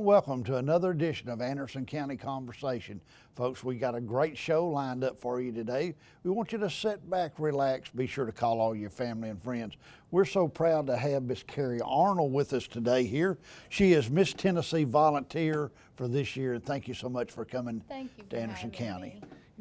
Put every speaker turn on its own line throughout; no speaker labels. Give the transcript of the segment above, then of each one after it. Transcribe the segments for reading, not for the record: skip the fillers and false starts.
welcome to another edition of Anderson County Conversation. Folks, we got a great show lined up for you today. We want you to sit back, relax, be sure to call all your family and friends. We're so proud to have Miss Kerri Arnold with us today here. She is Miss Tennessee Volunteer for this year, and thank you so much for coming to Anderson County.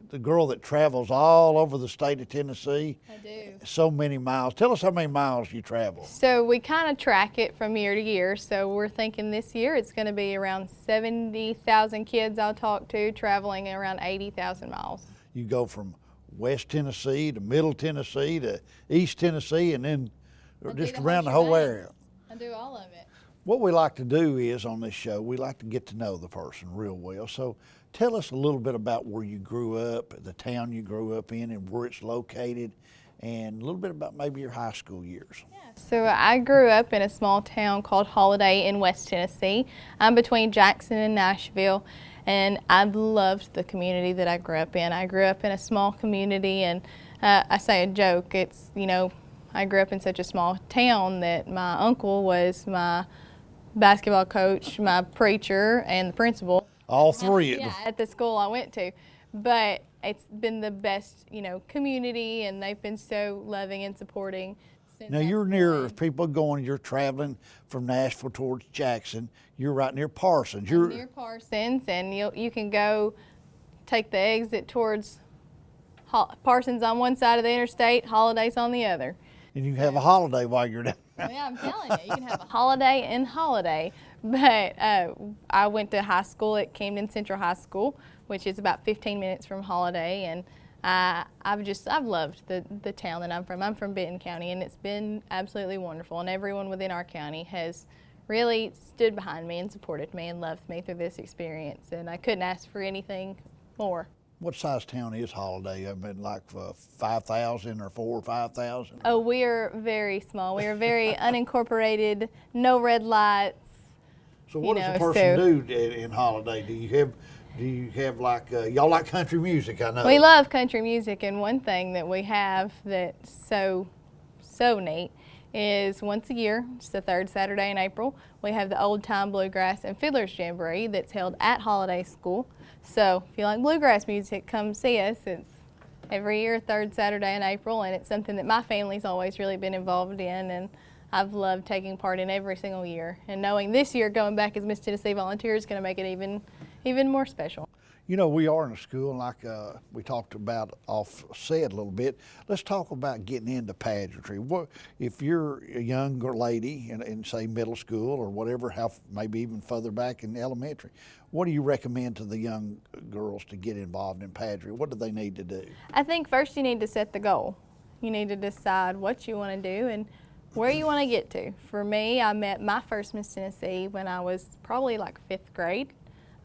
The girl that travels all over the state of Tennessee.
I do.
So many miles. Tell us how many miles you travel.
So we kind of track it from year to year. So we're thinking this year it's going to be around 70,000 kids I'll talk to traveling around 80,000 miles.
You go from West Tennessee to Middle Tennessee to East Tennessee and then just around the whole area.
I do all of it.
What we like to do is on this show, we like to get to know the person real well. So tell us a little bit about where you grew up, the town you grew up in and where it's located, and a little bit about maybe your high school years.
Yeah. So I grew up in a small town called Holiday in West Tennessee. I'm between Jackson and Nashville, and I've loved the community that I grew up in. I grew up in a small community, and I say a joke, it's, I grew up in such a small town that my uncle was my basketball coach, my preacher, and the principal.
All three.
Yeah, at the school I went to. But it's been the best, community, and they've been so loving and supporting.
Now you're near, if people are going, you're traveling from Nashville towards Jackson, you're right near Parsons.
You're near Parsons, and you can go take the exit towards Parsons on one side of the interstate, Holidays on the other.
And you can have a holiday while you're down there.
Yeah, I'm telling you, you can have a holiday and holiday. But I went to high school at Camden Central High School, which is about 15 minutes from Holiday, and I've loved the town that I'm from. I'm from Benton County, and it's been absolutely wonderful. And everyone within our county has really stood behind me and supported me and loved me through this experience. And I couldn't ask for anything more.
What size town is Holiday? I mean, like 5,000 or 4,000 or 5,000?
Oh, we are very small. We are very unincorporated, no red lights.
So what does a person do in Holiday? Do you have like, y'all like country music, I know.
We love country music, and one thing that we have that's so neat is once a year, it's the third Saturday in April, we have the Old Time Bluegrass and Fiddlers Jamboree that's held at Holiday School. So if you like bluegrass music, come see us. It's every year, third Saturday in April, and it's something that my family's always really been involved in, and I've loved taking part in every single year. And knowing this year going back as Miss Tennessee Volunteer is going to make it even more special.
We are in a school, and like we talked about offset a little bit, let's talk about getting into pageantry. What if you're a young lady in say middle school or whatever, maybe even further back in elementary, what do you recommend to the young girls to get involved in pageantry? What do they need to do?
I think first you need to set the goal. You need to decide what you want to do and where you want to get to. For me, I met my first Miss Tennessee when I was probably like 5th grade.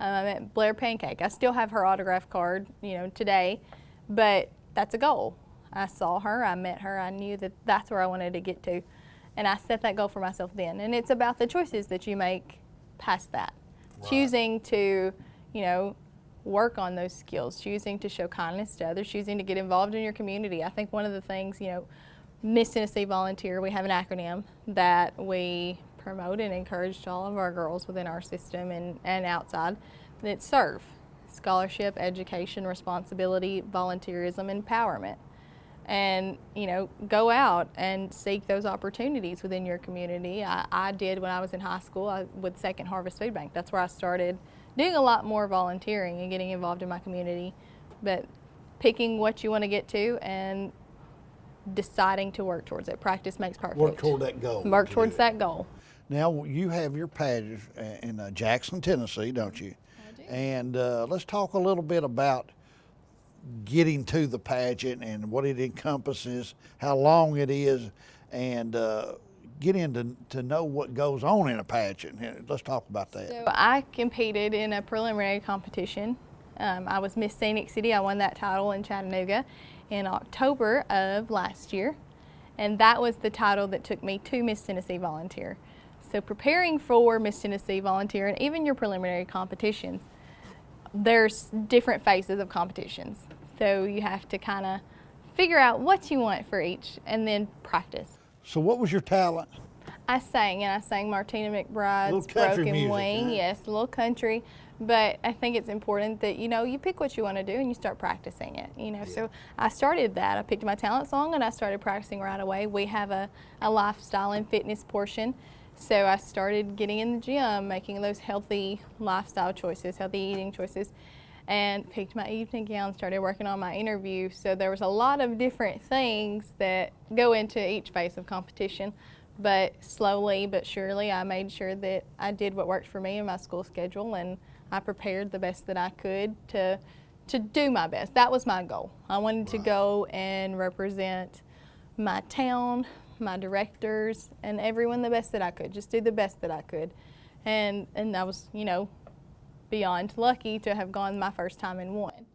I met Blair Pancake. I still have her autograph card, today, but that's a goal. I saw her, I met her, I knew that that's where I wanted to get to, and I set that goal for myself then. And it's about the choices that you make past that. Right. Choosing to, work on those skills, choosing to show kindness to others, choosing to get involved in your community. I think one of the things, Miss Tennessee Volunteer, we have an acronym that we promote and encourage to all of our girls within our system and outside. It's SERVE: scholarship, education, responsibility, volunteerism, empowerment. And go out and seek those opportunities within your community. I did when I was in high school with Second Harvest Food Bank. That's where I started doing a lot more volunteering and getting involved in my community. But picking what you want to get to and deciding to work towards it. Practice makes perfect.
Work toward that goal.
Work towards that goal.
Now, you have your pageant in Jackson, Tennessee, don't you?
I do.
And let's talk a little bit about getting to the pageant and what it encompasses, how long it is, and get to know what goes on in a pageant. Let's talk about that.
So I competed in a preliminary competition. I was Miss Scenic City. I won that title in Chattanooga in October of last year, and that was the title that took me to Miss Tennessee Volunteer. So preparing for Miss Tennessee Volunteer and even your preliminary competitions, there's different phases of competitions. So you have to kind of figure out what you want for each and then practice.
So what was your talent?
I sang, and I sang Martina McBride's
Little country
Broken
music,
Wing.
huh?
Yes, a little country. But I think it's important that, you pick what you want to do and you start practicing it, So I started that. I picked my talent song and I started practicing right away. We have a lifestyle and fitness portion. So I started getting in the gym, making those healthy lifestyle choices, healthy eating choices, and picked my evening gown, started working on my interview. So there was a lot of different things that go into each phase of competition. But slowly but surely, I made sure that I did what worked for me in my school schedule, and I prepared the best that I could to do my best. That was my goal. I wanted to go and represent my town, my directors, and everyone the best that I could. Just do the best that I could. And I was, beyond lucky to have gone my first time and won.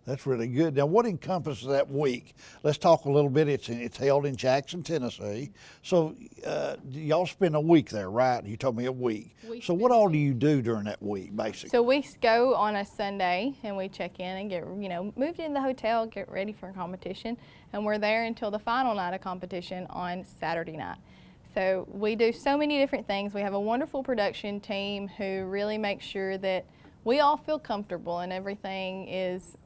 That's really good. Now, what encompasses that week? Let's talk a little bit. It's held in Jackson, Tennessee. So y'all spend a week there, right? You told me a week. So what all do you do during that week, basically?
So we go on a Sunday and we check in and get, moved in the hotel, get ready for competition, and we're there until the final night of competition on Saturday night. So we do so many different things. We have a wonderful production team who really makes sure that we all feel comfortable and everything is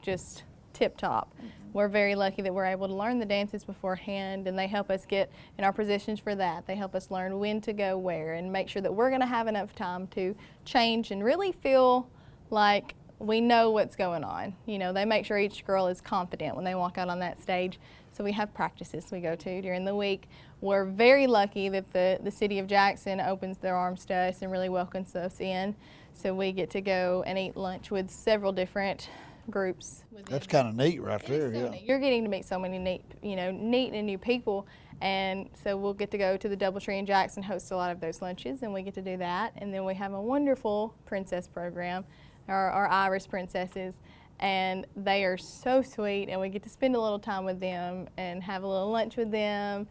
just tip top. We're very lucky that we're able to learn the dances beforehand, and they help us get in our positions for that. They help us learn when to go where and make sure that we're going to have enough time to change and really feel like we know what's going on. They make sure each girl is confident when they walk out on that stage. So we have practices we go to during the week. We're very lucky that the city of Jackson opens their arms to us and really welcomes us in. So we get to go and eat lunch with several different groups.
That's kind of neat right there, yeah.
You're getting to meet so many neat and new people, and so we'll get to go to the DoubleTree in Jackson, host a lot of those lunches, and we get to do that. And then we have a wonderful princess program, our Iris princesses, and they are so sweet, and we get to spend a little time with them and have a little lunch with them.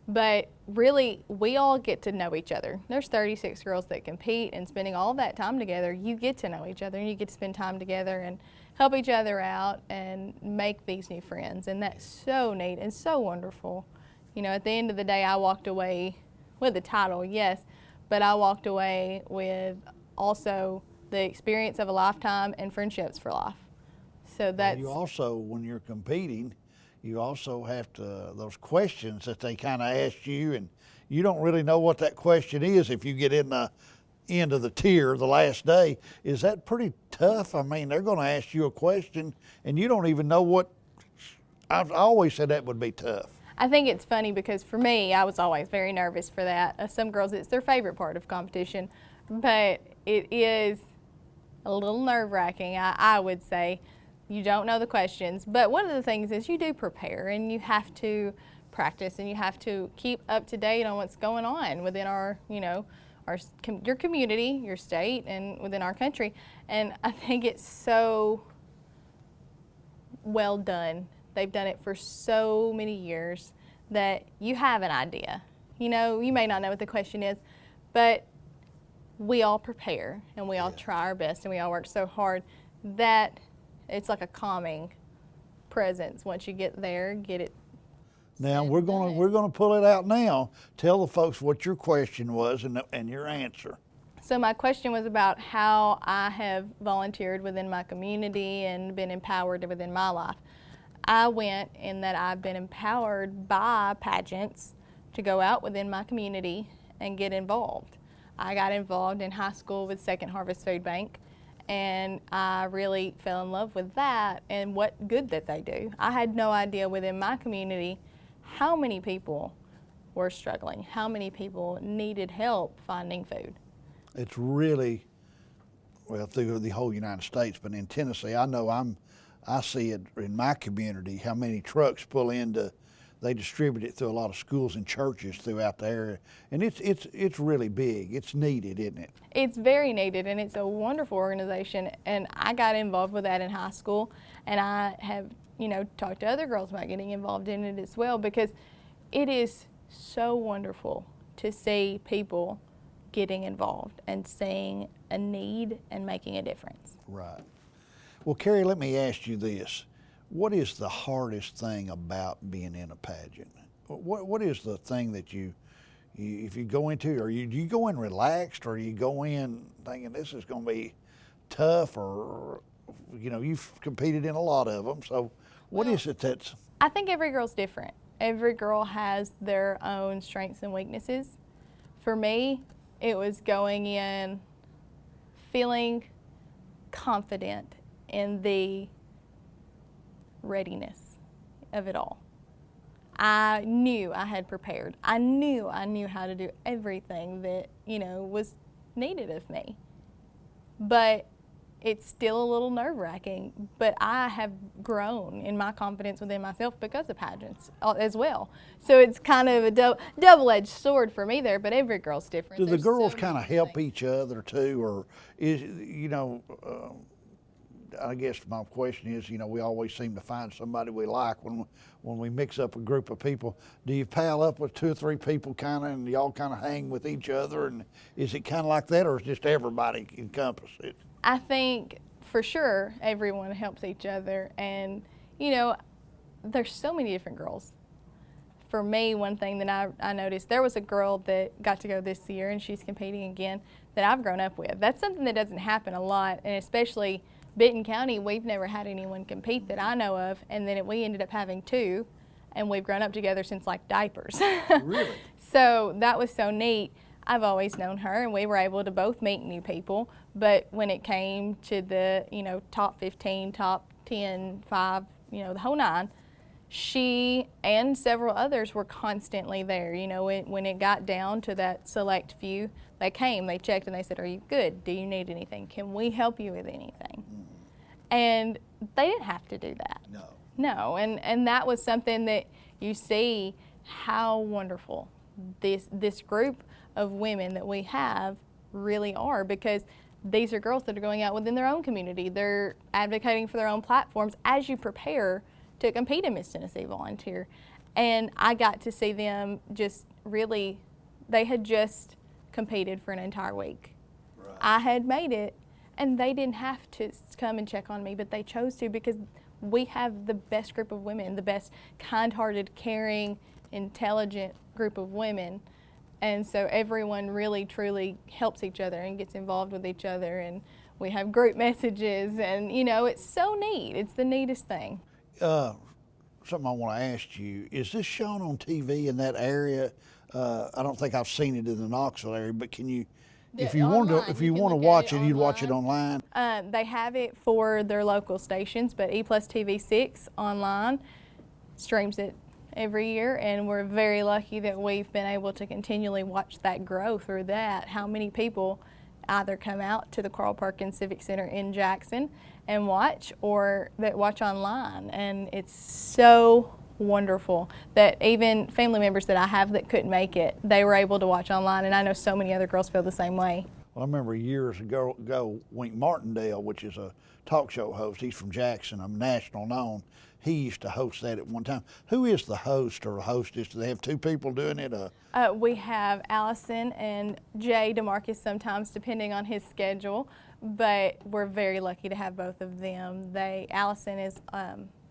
But really, we all get to know each other. There's 36 girls that compete, and spending all that time together, you get to know each other, and you get to spend time together and help each other out and make these new friends. And that's so neat and so wonderful. At the end of the day, I walked away with the title, yes, but I walked away with also the experience of a lifetime and friendships for life. So that's...
You also, when you're competing, you also have to, those questions that they kind of ask you, and you don't really know what that question is if you get in the end of the tier the last day. Is that pretty tough? I mean, they're going to ask you a question and you don't even know what. I've always said that would be tough.
I think it's funny because for me, I was always very nervous for that. Some girls, it's their favorite part of competition, but it is a little nerve-wracking, I would say. You don't know the questions, but one of the things is you do prepare and you have to practice and you have to keep up to date on what's going on within your community, your state, and within our country. And I think it's so well done. They've done it for so many years that you have an idea. You may not know what the question is, but we all prepare and we all try our best and we all work so hard that it's like a calming presence. Once you get there, get it.
Now we're gonna pull it out now. Tell the folks what your question was and your answer.
So my question was about how I have volunteered within my community and been empowered within my life. I went in that I've been empowered by pageants to go out within my community and get involved. I got involved in high school with Second Harvest Food Bank, and I really fell in love with that and what good that they do. I had no idea within my community how many people were struggling, how many people needed help finding food.
It's really, well, through the whole United States, but in Tennessee, I see it in my community, how many trucks pull in they distribute it through a lot of schools and churches throughout the area. And it's really big. It's needed, isn't it?
It's very needed, and it's a wonderful organization. And I got involved with that in high school, and I have, talked to other girls about getting involved in it as well, because it is so wonderful to see people getting involved and seeing a need and making a difference.
Right. Well, Kerri, let me ask you this. What is the hardest thing about being in a pageant? What is the thing that you if you go into, do you go in relaxed, or you go in thinking this is going to be tough, or you've competed in a lot of them, so what is it that's?
I think every girl's different. Every girl has their own strengths and weaknesses. For me, it was going in feeling confident in the readiness of it all. I knew I had prepared. I knew how to do everything that, was needed of me. But it's still a little nerve-wracking, but I have grown in my confidence within myself because of pageants as well. So it's kind of a double-edged sword for me there, but every girl's different.
Do the girls kind of help each other too, or is, I guess my question is, we always seem to find somebody we like when we mix up a group of people. Do you pal up with 2 or 3 people and y'all kind of hang with each other, and is it kind of like that, or is just everybody encompass it?
I think for sure everyone helps each other, and there's so many different girls. For me, one thing that I noticed, there was a girl that got to go this year, and she's competing again, that I've grown up with. That's something that doesn't happen a lot, and especially Benton County, we've never had anyone compete that I know of, and then we ended up having 2, and we've grown up together since like diapers.
Really?
So that was so neat. I've always known her, and we were able to both meet new people, but when it came to the, top 15, top 10, 5, the whole 9, she and several others were constantly there. When it got down to that select few, they came, they checked, and they said, "Are you good? Do you need anything? Can we help you with anything?" And they didn't have to do that. No, and that was something that you see how wonderful this group of women that we have really are, because these are girls that are going out within their own community. They're advocating for their own platforms as you prepare to compete in Miss Tennessee Volunteer. And I got to see them just really, they had just competed for an entire week. Right. I had made it, and they didn't have to come and check on me, but they chose to, because we have the best group of women, the best kind-hearted, caring, intelligent group of women. And so everyone really, truly helps each other and gets involved with each other, and we have group messages, and it's so neat. It's the neatest thing.
Something I want to ask you, is this shown on TV in that area? I don't think I've seen it in the Knoxville area, but can you, if you want to watch it, you'd watch it online?
They have it for their local stations, but E+TV6 online streams it every year, and we're very lucky that we've been able to continually watch that grow through that. How many people either come out to the Carl Perkins Civic Center in Jackson and watch, or that watch online, and it's so wonderful that even family members that I have that couldn't make it, they were able to watch online, and I know so many other girls feel the same way.
Well, I remember years ago, Wink Martindale, which is a talk show host, he's from Jackson, I'm national known. He used to host that at one time. Who is the host or hostess? Do they have 2 people doing it?
We have Allison and Jay DeMarcus sometimes, depending on his schedule, but we're very lucky to have both of them. Allison is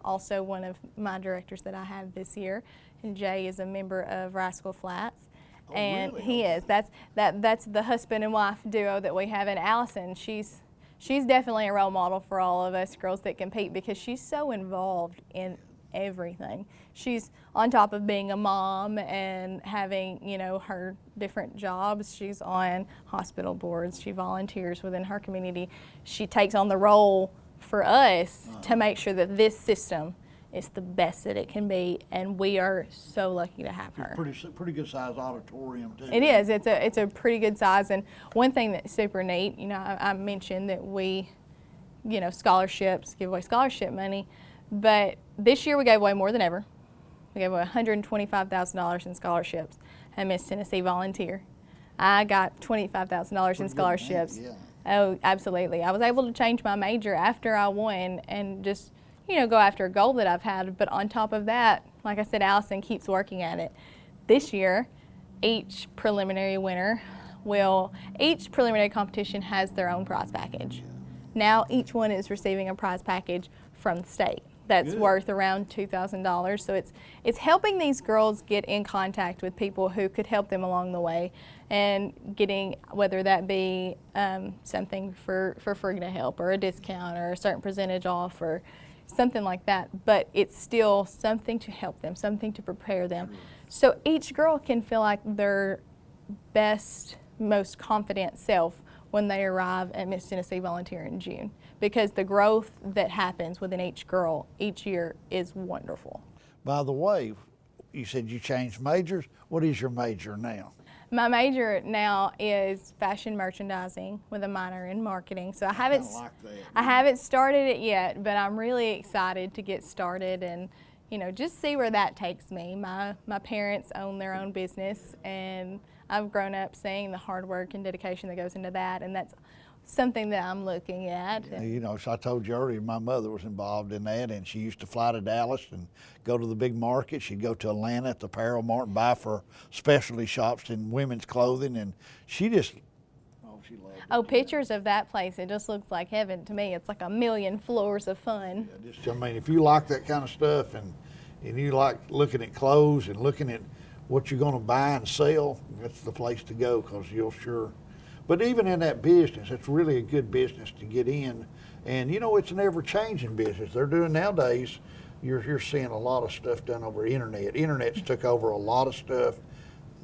also one of my directors that I have this year, and Jay is a member of Rascal Flats.
Oh,
and
really?
He is. That's the husband and wife duo that we have. And Allison, she's definitely a role model for all of us girls that compete, because she's so involved in everything. She's on top of being a mom and having, her different jobs. She's on hospital boards. She volunteers within her community. She takes on the role for us to make sure that this system is the best that it can be, and we are so lucky to have her.
Pretty good sized auditorium too.
It is. It's a pretty good size, and one thing that's super neat, I mentioned that we, scholarships, give away scholarship money, but this year we gave away more than ever. We gave away $125,000 in scholarships at Miss Tennessee Volunteer. I got $25,000 in scholarships.
Yeah.
Oh, absolutely. I was able to change my major after I won and just, go after a goal that I've had. But on top of that, like I said, Allison keeps working at it. This year, each preliminary competition has their own prize package. Now each one is receiving a prize package from the state. that's
Good.
worth around $2,000. So it's helping these girls get in contact with people who could help them along the way, and getting, whether that be something for free to help, or a discount, or a certain percentage off, or something like that. But it's still something to help them, something to prepare them. So each girl can feel like their best, most confident self when they arrive at Miss Tennessee Volunteer in June, because the growth that happens within each girl each year is wonderful.
By the way, you said you changed majors. What is your major now?
My major now is fashion merchandising with a minor in marketing. So I haven't started it yet, but I'm really excited to get started and, you know, just see where that takes me. My parents own their own business, and I've grown up seeing the hard work and dedication that goes into that, and that's something that I'm looking at.
Yeah, you know, so I told you earlier, my mother was involved in that, and she used to fly to Dallas and go to the big market. She'd go to Atlanta at the apparel mart and buy for specialty shops in women's clothing, and she just, she loved it.
Oh, pictures of that place, it just looks like heaven to me. It's like a million floors of fun.
Yeah, just, I mean, if you like that kind of stuff, and you like looking at clothes and looking at what you're going to buy and sell, that's the place to go, because you'll sure. But even in that business, it's really a good business to get in. And you know, it's an ever-changing business. They're doing nowadays, you're seeing a lot of stuff done over internet. Internet's took over a lot of stuff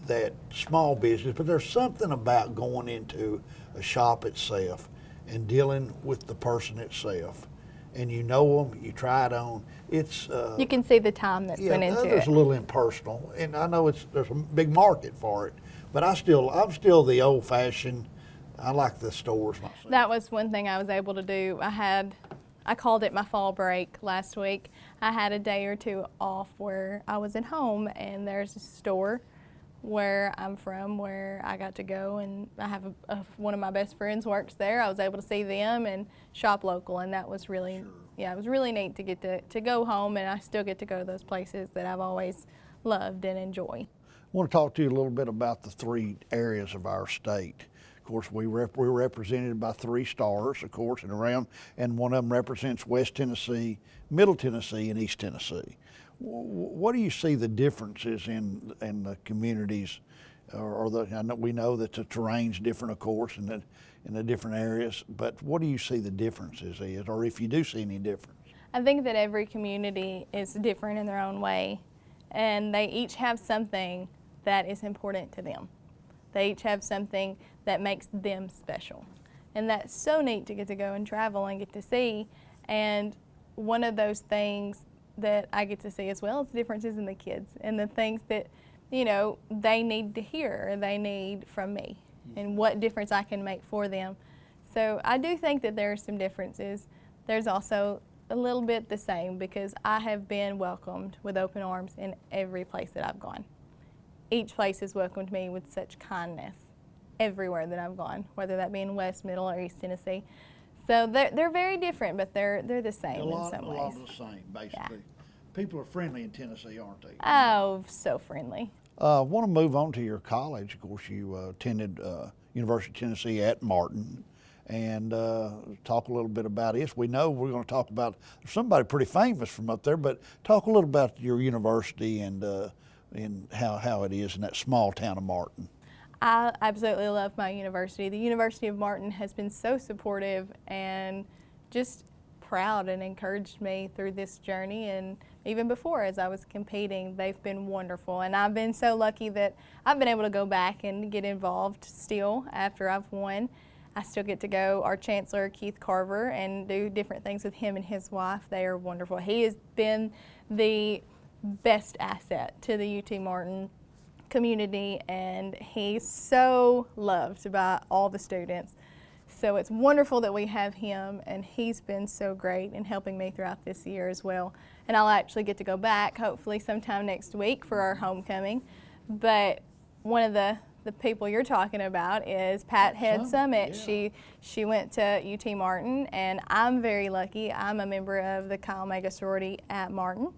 that small business, but there's something about going into a shop itself and dealing with the person itself. And you know them, you try it on. It's
you can see the time that's went into
It's
it.
a little impersonal, and I know there's a big market for it, but I'm still the old-fashioned. I like the stores myself.
That was one thing I was able to do. I called it my fall break last week. I had a day or two off where I was at home, and there's a store where I'm from where I got to go, and I have one of my best friends works there. I was able to see them and shop local, and that was really, yeah, it was really neat to get to go home, and I still get to go to those places that I've always loved and enjoy.
I want to talk to you a little bit about the three areas of our state. Of course, we're represented by 3 stars, of course, and one of them represents West Tennessee, Middle Tennessee, and East Tennessee. What do you see the differences in the communities, I know we know that the terrain's different, of course, in the different areas, but what do you see the differences is, or if you do see any difference?
I think that every community is different in their own way, and they each have something that is important to them. They each have something that makes them special. And that's so neat to get to go and travel and get to see. And one of those things that I get to see as well is differences in the kids and the things that, you know, they need to hear, or they need from me, and what difference I can make for them. So I do think that there are some differences. There's also a little bit the same, because I have been welcomed with open arms in every place that I've gone. Each place has welcomed me with such kindness everywhere that I've gone, whether that be in West, Middle, or East Tennessee. So they're very different, but they're the same in some ways.
A lot of the same, basically. Yeah. People are friendly in Tennessee, aren't they?
Oh, so friendly.
I want to move on to your college. Of course, you attended University of Tennessee at Martin, and talk a little bit about it. We know we're going to talk about somebody pretty famous from up there, but talk a little about your university and how it is in that small town of Martin.
I absolutely love my university. The University of Martin has been so supportive and just proud, and encouraged me through this journey, and even before as I was competing, they've been wonderful. And I've been so lucky that I've been able to go back and get involved still after I've won. I still get to go, our Chancellor Keith Carver, and do different things with him and his wife. They are wonderful. He has been the best asset to the UT Martin community, and he's so loved by all the students. So it's wonderful that we have him, and he's been so great in helping me throughout this year as well. And I'll actually get to go back hopefully sometime next week for our homecoming. But one of the people you're talking about is Pat Head Summit.
Yeah.
She went to UT Martin, and I'm very lucky. I'm a member of the Chi Omega sorority at Martin,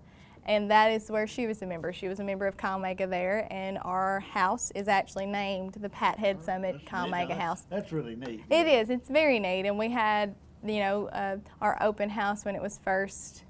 and that is where she was a member. She was a member of Chi Omega there, and our house is actually named the Pat Head Summit Chi Omega House.
That's really neat.
It is. It's very neat, and we had, you know, our open house when it was first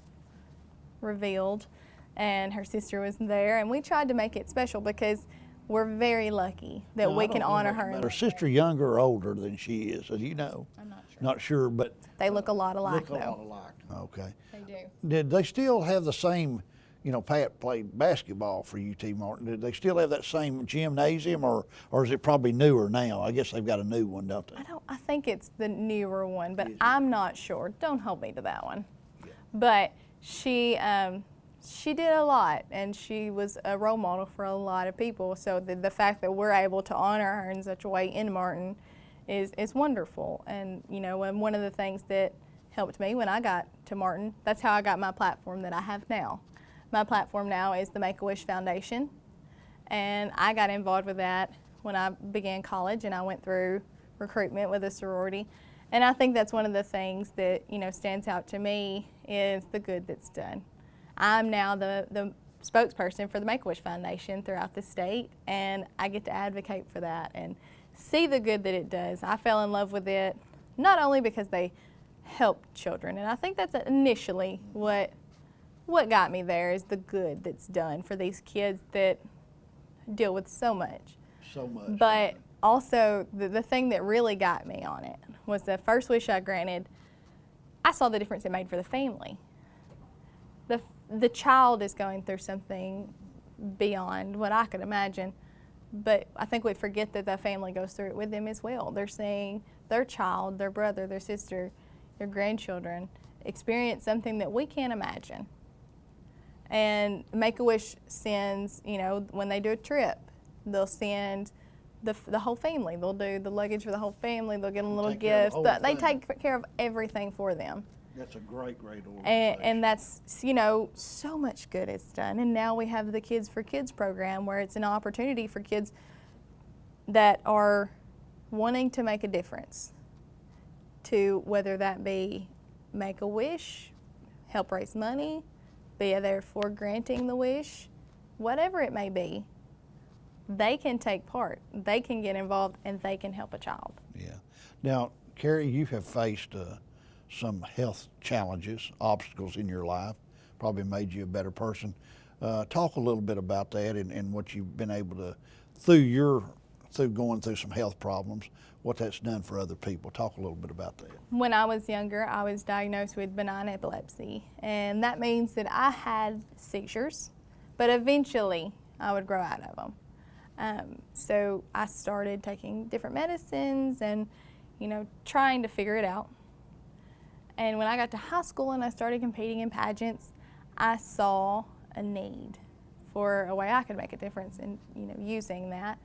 revealed, and her sister was there, and we tried to make it special because we're very lucky that we can honor her.
Her sister younger or older than she is, so you know?
I'm not sure.
Not sure, but
They look a lot alike,
look a
though.
lot alike. Okay.
They do.
Did they still have the same, you know, Pat played basketball for UT Martin. Did they still have that same gymnasium, or is it probably newer now? I guess they've got a new one, don't they?
I think it's the newer one, but
Is it?
I'm not sure. Don't hold me to that one. Yeah. But she did a lot, and she was a role model for a lot of people. So the fact that we're able to honor her in such a way in Martin is wonderful. And you know, and one of the things that helped me when I got to Martin, that's how I got my platform that I have now. My platform now is the Make-A-Wish Foundation, and I got involved with that when I began college, and I went through recruitment with a sorority. And I think that's one of the things that, you know, stands out to me is the good that's done. I'm now the spokesperson for the Make-A-Wish Foundation throughout the state, and I get to advocate for that and see the good that it does. I fell in love with it, not only because they help children, and I think that's initially what got me there, is the good that's done for these kids that deal with so much.
So much.
But also, the thing that really got me on it was the first wish I granted. I saw the difference it made for the family. The child is going through something beyond what I could imagine, but I think we forget that the family goes through it with them as well. They're seeing their child, their brother, their sister, their grandchildren experience something that we can't imagine. And Make-A-Wish sends, you know, when they do a trip, they'll send the whole family. They'll do the luggage for the whole family. They'll get them little
Take care of
gifts.
the whole
They
thing.
take care of everything for them.
That's a great organization.
And that's, you know, so much good it's done. And now we have the Kids for Kids program, where it's an opportunity for kids that are wanting to make a difference, to whether that be make a wish, help raise money, be there for granting the wish, whatever it may be, they can take part, they can get involved, and they can help a child.
Yeah. Now, Kerri, you have faced some health challenges, obstacles in your life, probably made you a better person. Talk a little bit about that and what you've been able to, through going through some health problems, what that's done for other people. Talk a little bit about that.
When I was younger, I was diagnosed with benign epilepsy, and that means that I had seizures, but eventually I would grow out of them. So I started taking different medicines and, you know, trying to figure it out. And when I got to high school and I started competing in pageants, I saw a need for a way I could make a difference in, you know, using that.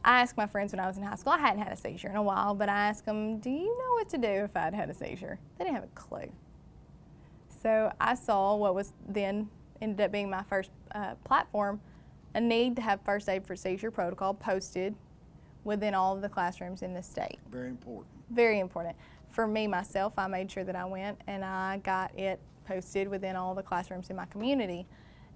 I asked my friends when I was in high school, I hadn't had a seizure in a while, but I asked them, do you know what to do if I'd had a seizure? They didn't have a clue. So I saw what was then ended up being my first platform, a need to have first aid for seizure protocol posted within all of the classrooms in the state.
Very important.
Very important. For me, myself, I made sure that I went and I got it posted within all the classrooms in my community.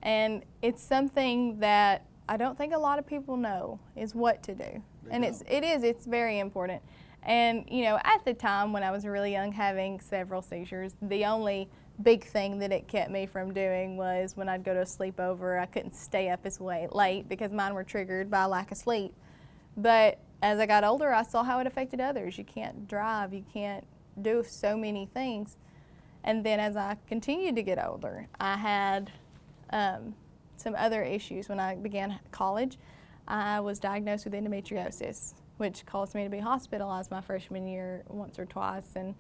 And it's something that I don't think a lot of people know is what to do. And it's very important. And, you know, at the time when I was really young, having several seizures, the only big thing that it kept me from doing was when I'd go to a sleepover, I couldn't stay up as late because mine were triggered by lack of sleep. But as I got older, I saw how it affected others. You can't drive, you can't do so many things. And then as I continued to get older, I had some other issues. When I began college, I was diagnosed with endometriosis, which caused me to be hospitalized my freshman year once or twice. And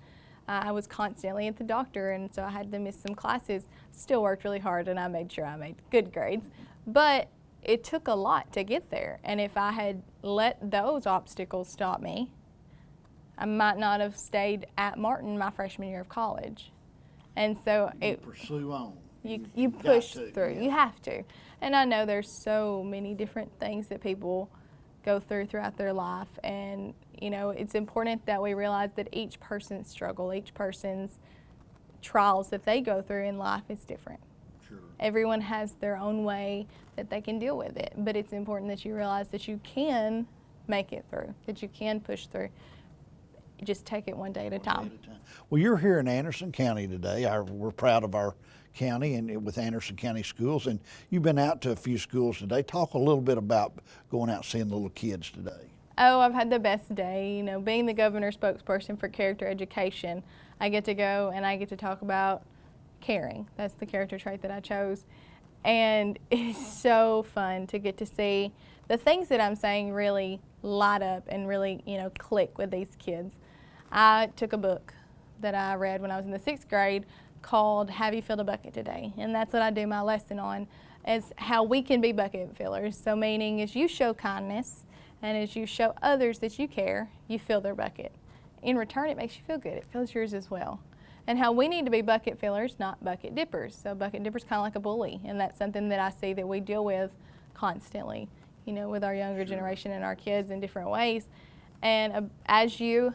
I was constantly at the doctor, and so I had to miss some classes. Still worked really hard, and I made sure I made good grades. But it took a lot to get there, and if I had let those obstacles stop me, I might not have stayed at Martin my freshman year of college. And so
Pursue on.
You push through.
Yeah.
You have to. And I know there's so many different things that people go through throughout their life, and you know, it's important that we realize that each person's struggle, each person's trials that they go through in life is different.
Sure.
Everyone has their own way that they can deal with it, but it's important that you realize that you can make it through, that you can push through. Just take it one day at a time.
Well, you're here in Anderson County today. We're proud of our County and with Anderson County Schools, and you've been out to a few schools today. Talk a little bit about going out and seeing the little kids today.
Oh, I've had the best day. You know, being the governor's spokesperson for character education, I get to go and I get to talk about caring. That's the character trait that I chose. And it's so fun to get to see the things that I'm saying really light up and really, click with these kids. I took a book that I read when I was in the 6th grade called Have You Filled a Bucket Today? And that's what I do my lesson on, is how we can be bucket fillers. So meaning as you show kindness and as you show others that you care, you fill their bucket. In return, it makes you feel good. It fills yours as well. And how we need to be bucket fillers, not bucket dippers. So bucket dippers kind of like a bully, and that's something that I see that we deal with constantly, with our younger generation and our kids in different ways. And as you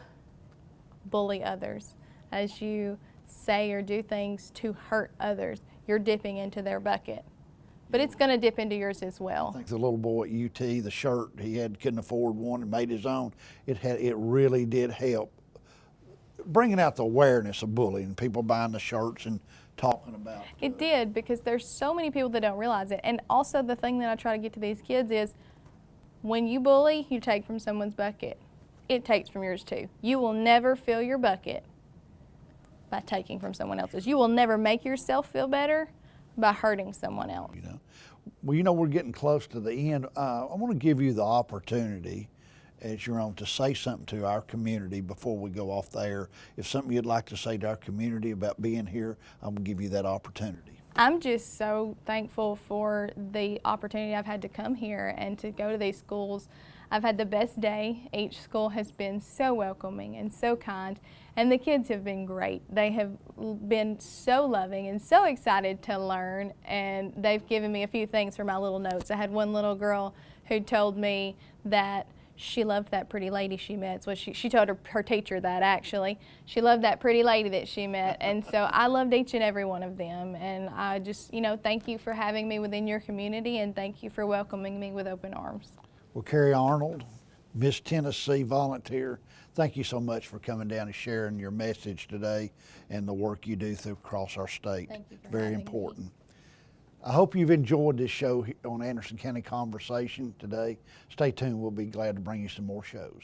bully others, as you say or do things to hurt others, you're dipping into their bucket. But it's going to dip into yours as well.
I think the little boy at UT, the shirt he had, couldn't afford one and made his own. It really did help bringing out the awareness of bullying, people buying the shirts and talking about it.
It did, because there's so many people that don't realize it. And also the thing that I try to get to these kids is when you bully, you take from someone's bucket. It takes from yours too. You will never fill your bucket by taking from someone else's. You will never make yourself feel better by hurting someone else.
Well, we're getting close to the end. I want to give you the opportunity as your own to say something to our community before we go off the air. If something you'd like to say to our community about being here, I'm going to give you that opportunity.
I'm just so thankful for the opportunity I've had to come here and to go to these schools. I've had the best day. Each school has been so welcoming and so kind, and the kids have been great. They have been so loving and so excited to learn, and they've given me a few things for my little notes. I had one little girl who told me that she loved that pretty lady she met. So she told her teacher that, actually. She loved that pretty lady that she met. And so I loved each and every one of them. And I just, thank you for having me within your community, and thank you for welcoming me with open arms.
Well, Kerri Arnold, Miss Tennessee volunteer, thank you so much for coming down and sharing your message today and the work you do across our state.
Thank you for
Very
having
important.
me.
I hope you've enjoyed this show on Anderson County Conversation today. Stay tuned. We'll be glad to bring you some more shows.